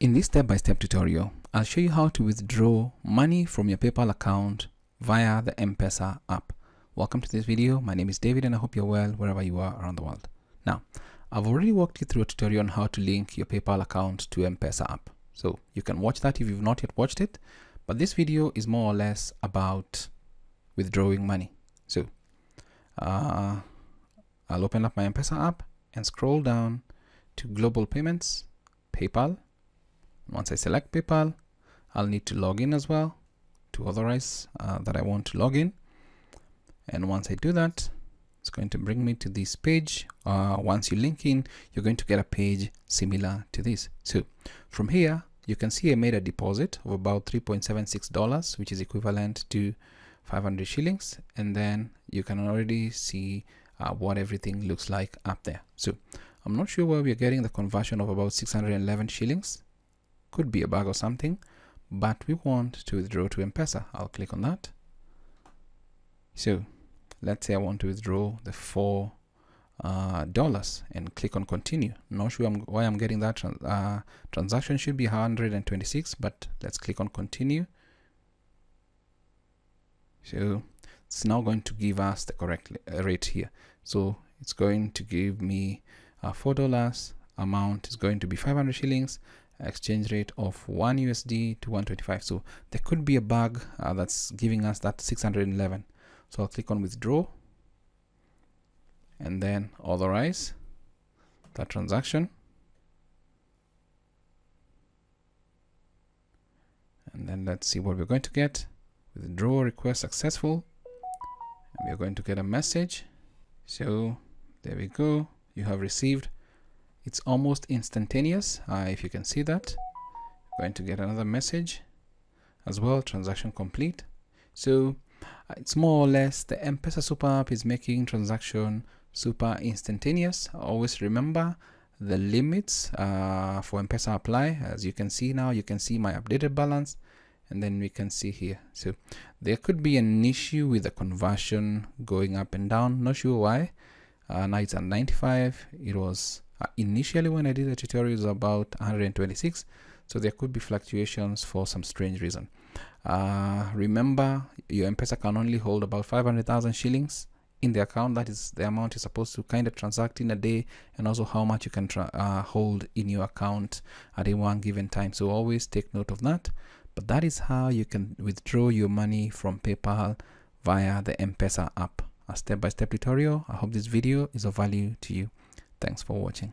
In this step-by-step tutorial, I'll show you how to withdraw money from your PayPal account via the M-PESA app. Welcome to this video. My name is David and I hope you're well wherever you are around the world. Now, I've already walked you through a tutorial on how to link your PayPal account to M-PESA app. So you can watch that if you've not yet watched it, but this video is more or less about withdrawing money. So I'll open up my M-PESA app and scroll down to Global Payments, PayPal. Once I select PayPal, I'll need to log in as well to authorize that I want to log in. And once I do that, it's going to bring me to this page. Once you link in, you're going to get a page similar to this. So from here, you can see I made a deposit of about $3.76, which is equivalent to 500 shillings. And then you can already see what everything looks like up there. So I'm not sure where we're getting the conversion of about 611 shillings. Could be a bug or something, but we want to withdraw to M-PESA. I'll click on that. So let's say I want to withdraw the $4 and click on continue. Not sure why I'm getting that. Transaction should be 126, but let's click on continue. So it's now going to give us the correct rate here. So it's going to give me $4. Amount is going to be 500 shillings. Exchange rate of $1 USD to 125. So there could be a bug that's giving us that 611. So I'll click on withdraw and then authorize that transaction. And then let's see what we're going to get. Withdraw request successful. And we're going to get a message. So there we go. You have received. It's almost instantaneous. If you can see that, going to get another message as well. Transaction complete. So it's more or less the M-PESA super app is making transaction super instantaneous. Always remember the limits for M-PESA apply. As you can see now, you can see my updated balance, and then we can see here. So there could be an issue with the conversion going up and down. Not sure why. Now it's at 95. It was initially when I did the tutorial is about 126, so there could be fluctuations for some strange reason. Remember, your M-PESA can only hold about 500,000 shillings in the account. That is the amount you're supposed to kind of transact in a day, and also how much you can hold in your account at a one given time. So always take note of that. But that is how you can withdraw your money from PayPal via the M-PESA app. A step-by-step tutorial. I hope this video is of value to you. Thanks for watching.